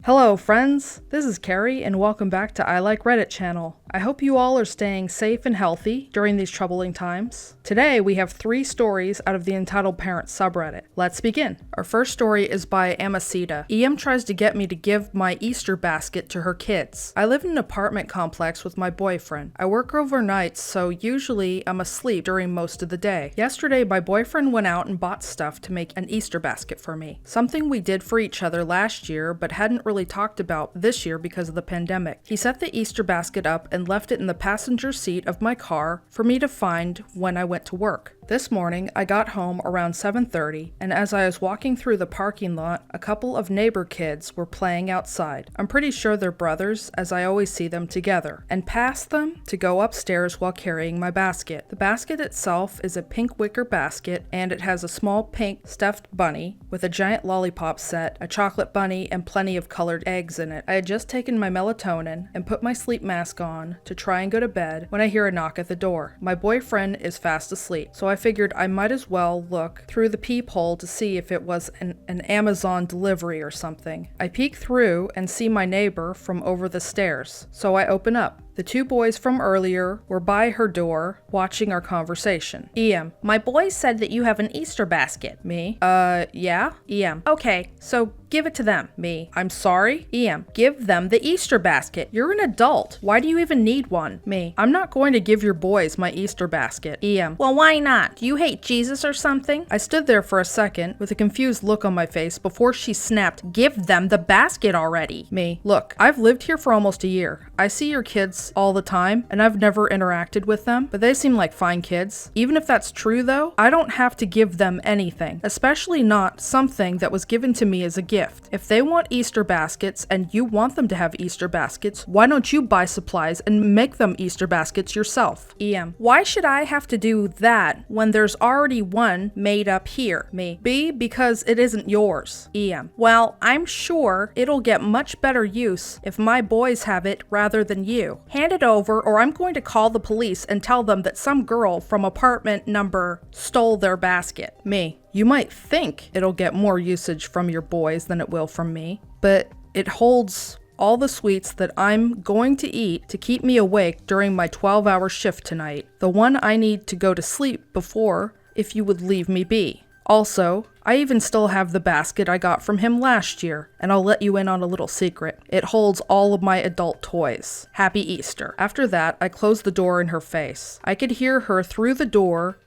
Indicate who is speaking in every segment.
Speaker 1: Hello friends, this is Carrie and welcome back to I Like Reddit channel. I hope you all are staying safe and healthy during these troubling times. Today we have 3 stories out of the Entitled Parents subreddit. Let's begin. Our first story is by Amacita. EM tries to get me to give my Easter basket to her kids. I live in an apartment complex with my boyfriend. I work overnights, so usually I'm asleep during most of the day. Yesterday my boyfriend went out and bought stuff to make an Easter basket for me. Something we did for each other last year but hadn't really talked about this year because of the pandemic. He set the Easter basket up and left it in the passenger seat of my car for me to find when I went to work. This morning, I got home around 7:30, and as I was walking through the parking lot, a couple of neighbor kids were playing outside. I'm pretty sure they're brothers, as I always see them together, and passed them to go upstairs while carrying my basket. The basket itself is a pink wicker basket, and it has a small pink stuffed bunny with a giant lollipop set, a chocolate bunny, and plenty of colored eggs in it. I had just taken my melatonin and put my sleep mask on to try and go to bed when I hear a knock at the door. My boyfriend is fast asleep, so I figured I might as well look through the peephole to see if it was an Amazon delivery or something. I peek through and see my neighbor from over the stairs, so I open up. The 2 boys from earlier were by her door, watching our conversation. EM: my boys said that you have an Easter basket. Me: yeah. EM: okay, so give it to them. Me: I'm sorry. EM: give them the Easter basket. You're an adult. Why do you even need one? Me: I'm not going to give your boys my Easter basket. EM: well, why not? Do you hate Jesus or something? I stood there for a second with a confused look on my face before she snapped, give them the basket already. Me: look, I've lived here for almost a year. I see your kids all the time, and I've never interacted with them, but they seem like fine kids. Even if that's true though, I don't have to give them anything, especially not something that was given to me as a gift. If they want Easter baskets and you want them to have Easter baskets, why don't you buy supplies and make them Easter baskets yourself? EM: why should I have to do that when there's already one made up here? Me: B, because it isn't yours. EM: well, I'm sure it'll get much better use if my boys have it rather than you. Hand it over or I'm going to call the police and tell them that some girl from apartment number stole their basket. Me: you might think it'll get more usage from your boys than it will from me, but it holds all the sweets that I'm going to eat to keep me awake during my 12-hour shift tonight. The one I need to go to sleep before if you would leave me be. Also, I even still have the basket I got from him last year, and I'll let you in on a little secret. It holds all of my adult toys. Happy Easter. After that, I closed the door in her face. I could hear her through the door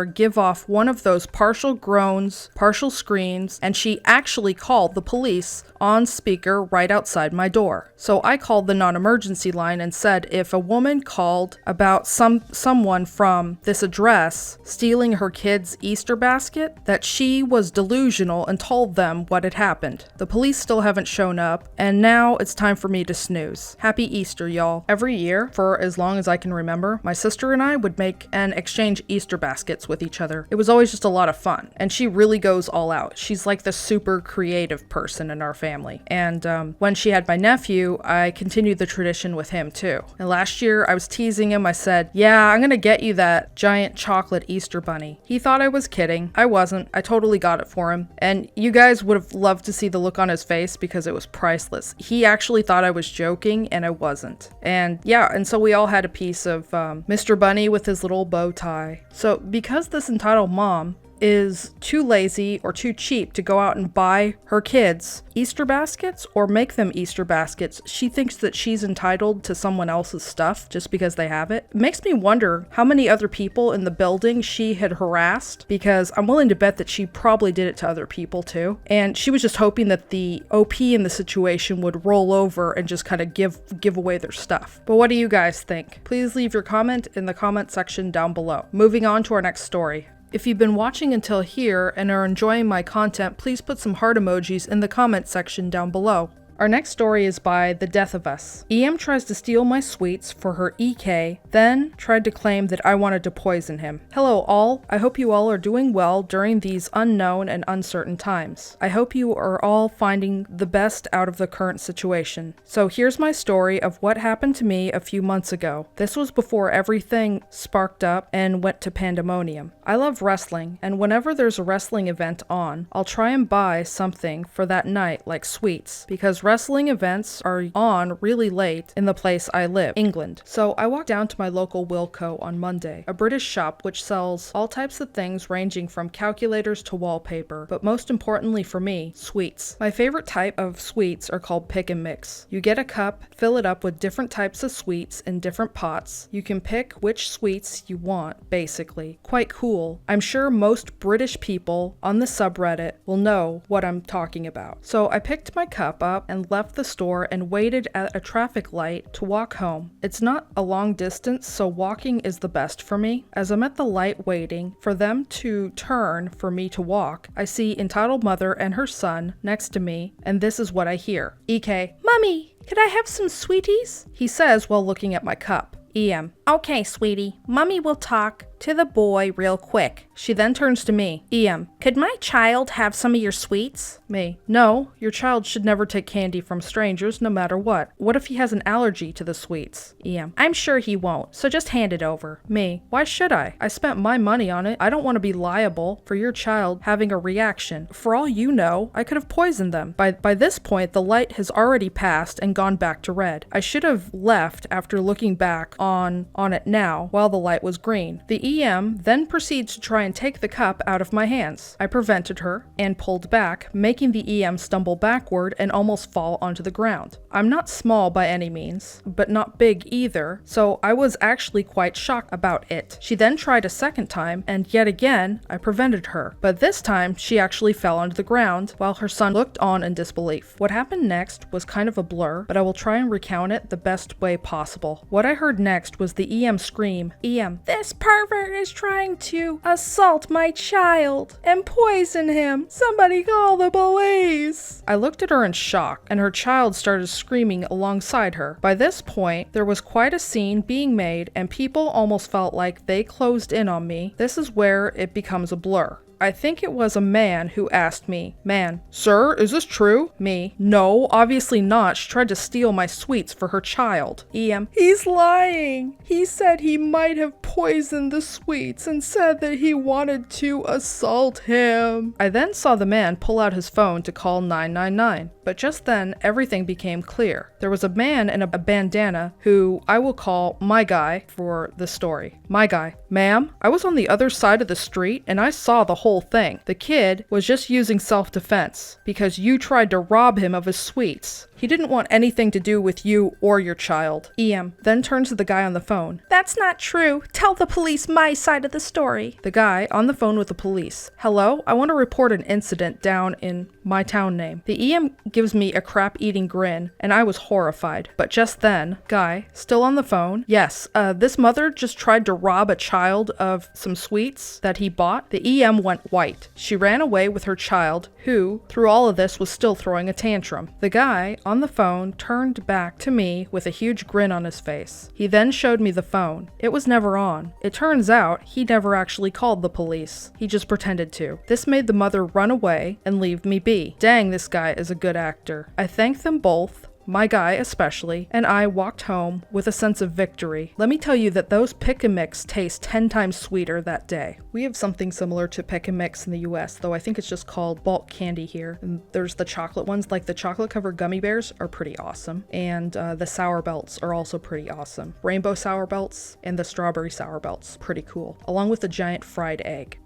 Speaker 1: give off one of those partial groans, partial screams, and she actually called the police on speaker right outside my door. So I called the non-emergency line and said if a woman called about someone from this address stealing her kid's Easter basket, that she was delusional and told them what had happened. The police still haven't shown up, and now it's time for me to snooze. Happy Easter, y'all. Every year, for as long as I can remember, my sister and I would make and exchange Easter baskets with each other. It was always just a lot of fun, and she really goes all out. She's like the super creative person in our family, and when she had my nephew, I continued the tradition with him too. And last year, I was teasing him. I said, yeah, I'm gonna get you that giant chocolate Easter bunny. He thought I was kidding. I wasn't. I totally got it for him, and you guys would have loved to see the look on his face because it was priceless. He actually thought I was joking, and I wasn't. And yeah, and so we all had a piece of Mr. Bunny with his little bow tie. So because this entitled mom is too lazy or too cheap to go out and buy her kids Easter baskets or make them Easter baskets, she thinks that she's entitled to someone else's stuff just because they have it. It makes me wonder how many other people in the building she had harassed, because I'm willing to bet that she probably did it to other people too. And she was just hoping that the OP in the situation would roll over and just kind of give away their stuff. But what do you guys think? Please leave your comment in the comment section down below. Moving on to our next story. If you've been watching until here and are enjoying my content, please put some heart emojis in the comment section down below. Our next story is by The Death of Us. EM tries to steal my sweets for her EK, then tried to claim that I wanted to poison him. Hello all, I hope you all are doing well during these unknown and uncertain times. I hope you are all finding the best out of the current situation. So here's my story of what happened to me a few months ago. This was before everything sparked up and went to pandemonium. I love wrestling, and whenever there's a wrestling event on, I'll try and buy something for that night like sweets, because wrestling events are on really late in the place I live, England. So I walked down to my local Wilko on Monday, a British shop which sells all types of things ranging from calculators to wallpaper, but most importantly for me, sweets. My favorite type of sweets are called pick and mix. You get a cup, fill it up with different types of sweets in different pots. You can pick which sweets you want, basically. Quite cool. I'm sure most British people on the subreddit will know what I'm talking about. So I picked my cup up and left the store and waited at a traffic light to walk home. It's not a long distance, so walking is the best for me. As I'm at the light waiting for them to turn for me to walk, I see entitled mother and her son next to me, and this is what I hear. EK, "Mommy, could I have some sweeties?" he says while looking at my cup. EM, "Okay, sweetie, Mommy will talk to the boy real quick." She then turns to me. EM, "Could my child have some of your sweets?" Me, "No, your child should never take candy from strangers no matter what. What if he has an allergy to the sweets?" EM, "I'm sure he won't, so just hand it over." Me, "Why should I? I spent my money on it. I don't want to be liable for your child having a reaction. For all you know, I could have poisoned them." By this point, the light has already passed and gone back to red. I should have left after looking back on it now while the light was green. The EM then proceeds to try and take the cup out of my hands. I prevented her and pulled back, making the EM stumble backward and almost fall onto the ground. I'm not small by any means, but not big either, so I was actually quite shocked about it. She then tried a second time, and yet again, I prevented her. But this time, she actually fell onto the ground while her son looked on in disbelief. What happened next was kind of a blur, but I will try and recount it the best way possible. What I heard next was the EM scream, "EM, this pervert is trying to assault my child and poison him. Somebody call the police." I looked at her in shock, and her child started screaming alongside her. By this point, there was quite a scene being made, and people almost felt like they closed in on me. This is where it becomes a blur. I think it was a man who asked me, "Man, sir, is this true?" Me, "No, obviously not. She tried to steal my sweets for her child." EM, "He's lying. He said he might have poisoned the sweets and said that he wanted to assault him." I then saw the man pull out his phone to call 999. But just then, everything became clear. There was a man in a bandana who I will call my guy for the story. My guy, "Ma'am, I was on the other side of the street and I saw the whole thing. The kid was just using self-defense because you tried to rob him of his sweets. He didn't want anything to do with you or your child." EM then turns to the guy on the phone. "That's not true. Tell the police my side of the story." The guy on the phone with the police. "Hello, I want to report an incident down in my town name." The EM gives me a crap-eating grin, and I was horrified. But just then, guy, still on the phone, "Yes, this mother just tried to rob a child of some sweets that he bought." The EM went white. She ran away with her child, who, through all of this, was still throwing a tantrum. The guy on the phone turned back to me with a huge grin on his face. He then showed me the phone. It was never on. It turns out he never actually called the police. He just pretended to. This made the mother run away and leave me be. Dang, this guy is a good actor. I thank them both, my guy especially, and I walked home with a sense of victory. Let me tell you that those pick and mix taste 10 times sweeter that day. We have something similar to pick and mix in the US, though I think it's just called bulk candy here. And there's the chocolate ones, like the chocolate covered gummy bears are pretty awesome. And the sour belts are also pretty awesome. Rainbow sour belts and the strawberry sour belts, pretty cool. Along with the giant fried egg.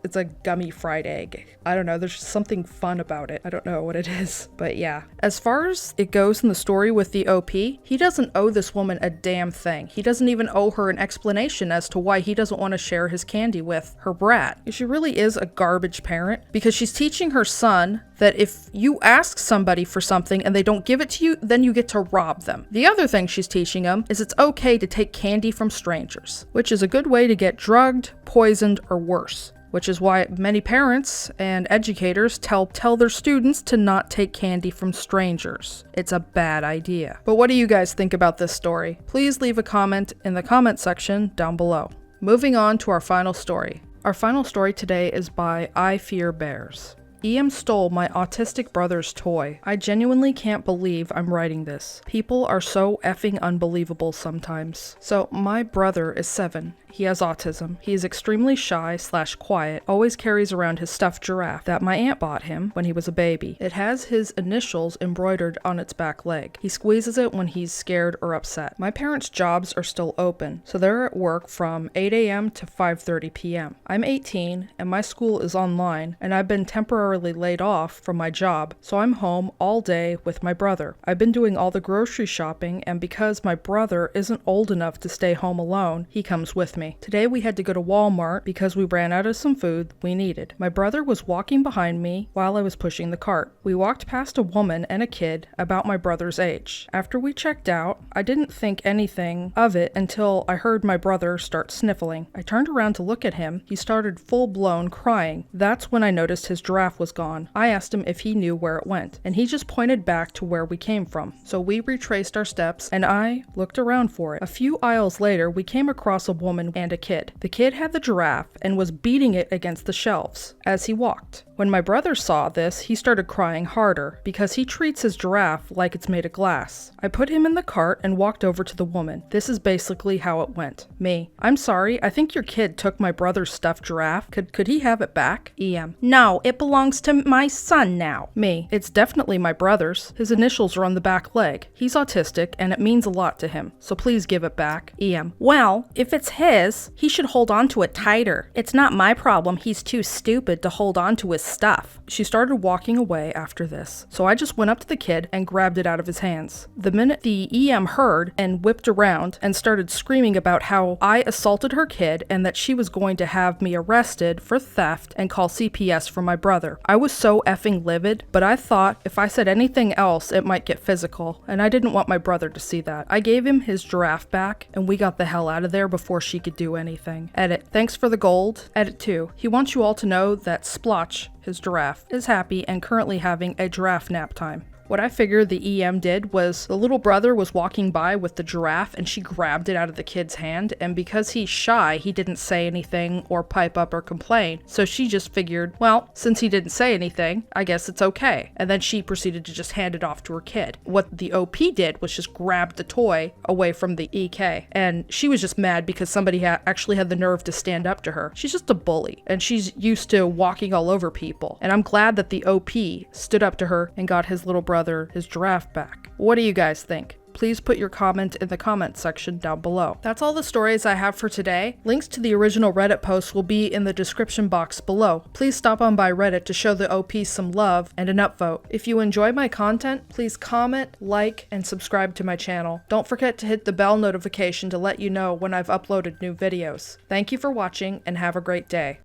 Speaker 1: It's a gummy fried egg. I don't know, there's just something fun about it. I don't know what it is, but yeah. As far as it goes in the story with the OP, he doesn't owe this woman a damn thing. He doesn't even owe her an explanation as to why he doesn't want to share his candy with her brat. She really is a garbage parent because she's teaching her son that if you ask somebody for something and they don't give it to you, then you get to rob them. The other thing she's teaching him is it's okay to take candy from strangers, which is a good way to get drugged, poisoned, or worse. Which is why many parents and educators tell their students to not take candy from strangers. It's a bad idea. But what do you guys think about this story? Please leave a comment in the comment section down below. Moving on to our final story. Our final story today is by I Fear Bears. EM stole my autistic brother's toy. I genuinely can't believe I'm writing this. People are so effing unbelievable sometimes. So my brother is 7, He has autism. He is extremely shy/quiet, always carries around his stuffed giraffe that my aunt bought him when he was a baby. It has his initials embroidered on its back leg. He squeezes it when he's scared or upset. My parents' jobs are still open, so they're at work from 8 a.m. to 5:30 p.m. I'm 18 and my school is online, and I've been temporarily laid off from my job, so I'm home all day with my brother. I've been doing all the grocery shopping, and because my brother isn't old enough to stay home alone, he comes with me. Today we had to go to Walmart because we ran out of some food we needed. My brother was walking behind me while I was pushing the cart. We walked past a woman and a kid about my brother's age. After we checked out, I didn't think anything of it until I heard my brother start sniffling. I turned around to look at him. He started full-blown crying. That's when I noticed his giraffe was gone. I asked him if he knew where it went, and he just pointed back to where we came from. So we retraced our steps, and I looked around for it. A few aisles later, we came across a woman and a kid. The kid had the giraffe and was beating it against the shelves as he walked. When my brother saw this, he started crying harder because he treats his giraffe like it's made of glass. I put him in the cart and walked over to the woman. This is basically how it went. Me: I'm sorry, I think your kid took my brother's stuffed giraffe. Could he have it back? EM: no, it belongs to my son now. Me: it's definitely my brother's. His initials are on the back leg. He's autistic and it means a lot to him, so please give it back. EM: well, if it's his, he should hold on to it tighter. It's not my problem he's too stupid to hold on to his stuff. She started walking away after this, so I just went up to the kid and grabbed it out of his hands. The minute the EM heard and whipped around and started screaming about how I assaulted her kid and that she was going to have me arrested for theft and call CPS for my brother. I was so effing livid, but I thought if I said anything else it might get physical, and I didn't want my brother to see that. I gave him his giraffe back and we got the hell out of there before she could do anything. Edit: thanks for the gold. Edit 2: he wants you all to know that Splotch, his giraffe, is happy and currently having a giraffe nap time. What I figured the EM did was the little brother was walking by with the giraffe and she grabbed it out of the kid's hand, and because he's shy, he didn't say anything or pipe up or complain, so she just figured, well, since he didn't say anything, I guess it's okay. And then she proceeded to just hand it off to her kid. What the OP did was just grab the toy away from the EK, and she was just mad because somebody actually had the nerve to stand up to her. She's just a bully, and she's used to walking all over people, and I'm glad that the OP stood up to her and got his little brother his giraffe back. What do you guys think? Please put your comment in the comment section down below. That's all the stories I have for today. Links to the original Reddit posts will be in the description box below. Please stop on by Reddit to show the OP some love and an upvote. If you enjoy my content, please comment, like, and subscribe to my channel. Don't forget to hit the bell notification to let you know when I've uploaded new videos. Thank you for watching and have a great day.